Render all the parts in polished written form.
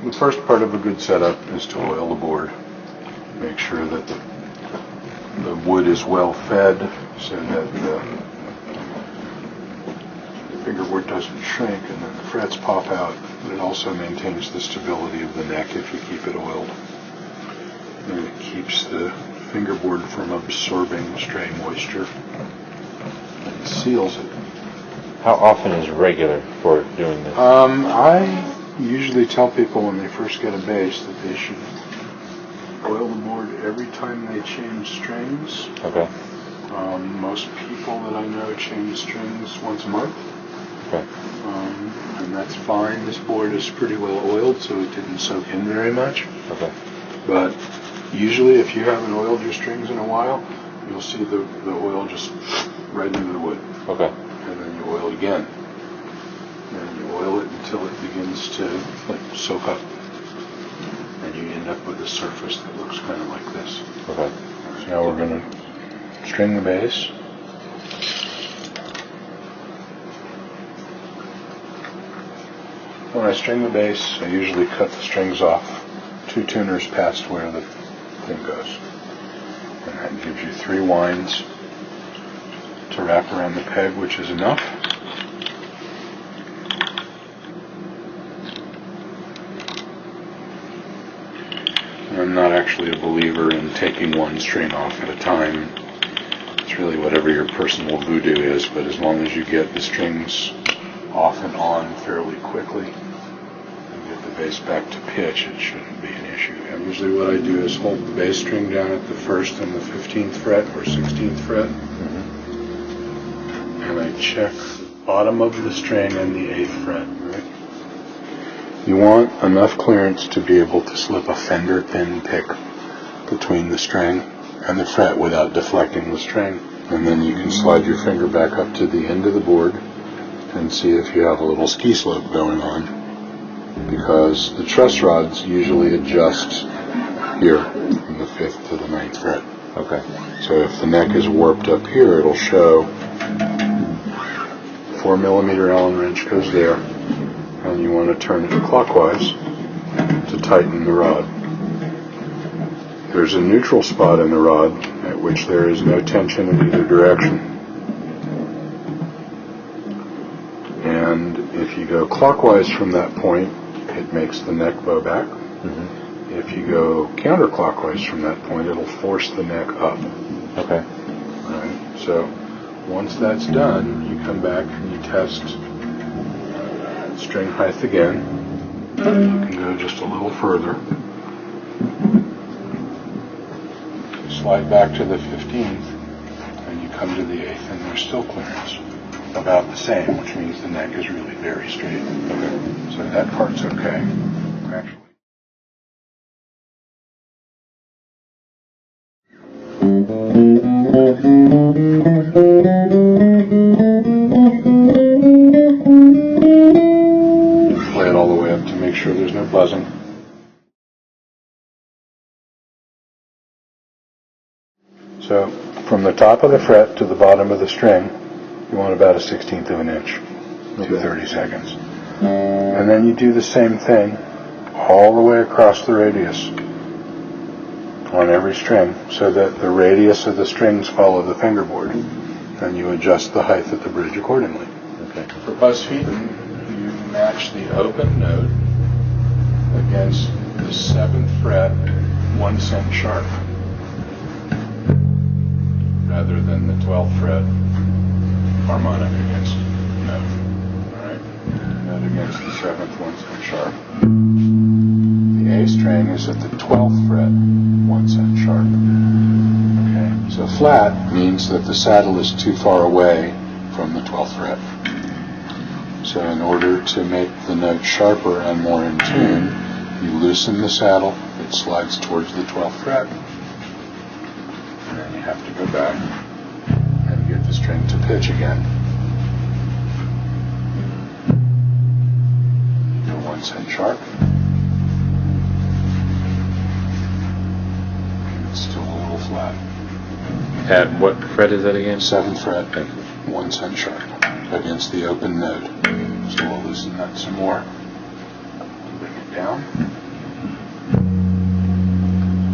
the first part of a good setup is to oil the board. Make sure that the wood is well fed so that the fingerboard doesn't shrink and then the frets pop out, but it also maintains the stability of the neck if you keep it oiled. And it keeps the fingerboard from absorbing stray moisture and seals it. How often is regular for doing this? I usually tell people when they first get a bass that they should oil the board every time they change strings. Okay. Most people that I know change strings once a month. Okay. And that's fine. This board is pretty well oiled, so it didn't soak in very much. Okay. But usually if you haven't oiled your strings in a while, you'll see the oil just right into the wood. Okay. And then you oil it again. And you oil it until it begins to soak up. And you end up with a surface that looks kind of like this. Okay. So now we're going to string the bass. When I string the bass, I usually cut the strings off 2 tuners past where the thing goes. And that gives you 3 winds to wrap around the peg, which is enough. I'm not actually a believer in taking 1 string off at a time. It's really whatever your personal voodoo is, but as long as you get the strings off and on fairly quickly and get the bass back to pitch, it shouldn't be an issue. And usually what I do is hold the bass string down at the 1st and the 15th fret or 16th fret. And I check the bottom of the string and the 8th fret. Right? You want enough clearance to be able to slip a fender pin pick between the string and the fret without deflecting the string. And then you can slide your finger back up to the end of the board and see if you have a little ski slope going on, because the truss rods usually adjust here from the 5th to the 9th fret. Okay. So if the neck is warped up here, it'll show 4mm Allen wrench goes there, and you want to turn it clockwise to tighten the rod. There's a neutral spot in the rod at which there is no tension in either direction. And if you go clockwise from that point, it makes the neck bow back. If you go counterclockwise from that point, it'll force the neck up. Okay. Right. So once that's done, you come back and you test string height again. You can go just a little further. Slide back to the 15th, and you come to the 8th, and there's still clearance. About the same, which means the neck is really very straight. Okay. So that part's okay, actually. Play it all the way up to make sure there's no buzzing. So from the top of the fret to the bottom of the string, you want about a 1/16 of an inch, 230 seconds. And then you do the same thing all the way across the radius on every string so that the radius of the strings follow the fingerboard, and you adjust the height of the bridge accordingly. Okay. For buzz feet, you match the open note against the 7th fret 1 cent sharp rather than the 12th fret harmonic against note. Alright? Note against the 7th 1 cent sharp. The A string is at the 12th fret 1 cent sharp. Okay? So flat means that the saddle is too far away from the 12th fret. So in order to make the note sharper and more in tune, you loosen the saddle, it slides towards the 12th fret, and then you have to go back and get the string to pitch again. You go 1 cent sharp, and it's still a little flat. At what fret is that again? 7th fret, 1 cent sharp against the open note. So we'll loosen that some more. Bring it down.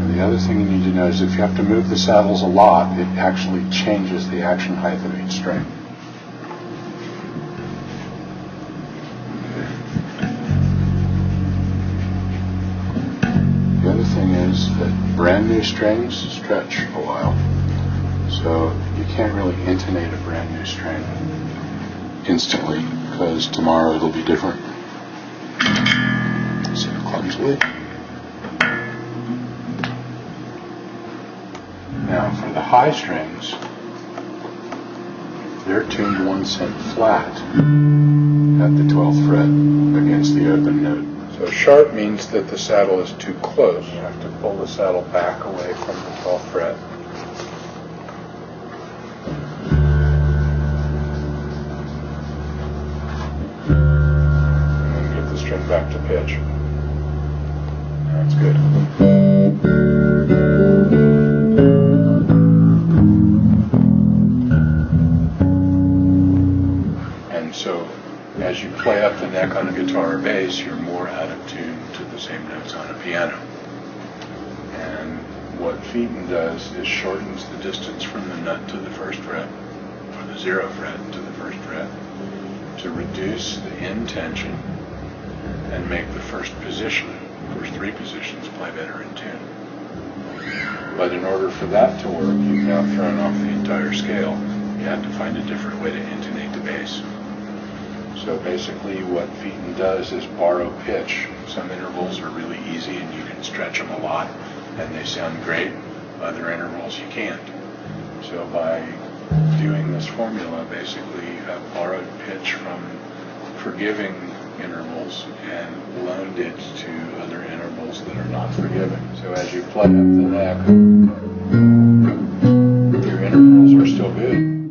And the other thing you need to know is if you have to move the saddles a lot, it actually changes the action height of each string. The other thing is that brand new strings stretch a while, so you can't really intonate a brand new string instantly because tomorrow it'll be different. So clumsily. Now for the high strings, they're tuned 1 cent flat at the 12th fret against the open note. So sharp means that the saddle is too close. You have to pull the saddle back away from the 12th fret. And then get the string back to pitch. That's good. And so as you play up the neck on a guitar or bass, you're more out of tune to the same notes on a piano. And what feeting does is shortens the distance from the nut to the first fret, or the 0 fret to the first fret, to reduce the end tension and make the first 3 positions play better in tune. But in order for that to work, you've now thrown off the entire scale. You had to find a different way to intonate the bass. So basically what feeting does is borrow pitch. Some intervals are really easy and you can stretch them a lot and they sound great. Other intervals you can't. So by doing this formula, basically you have borrowed pitch from forgiving intervals and loaned it to other intervals that are not forgiving. So as you play up the neck, your intervals are still good.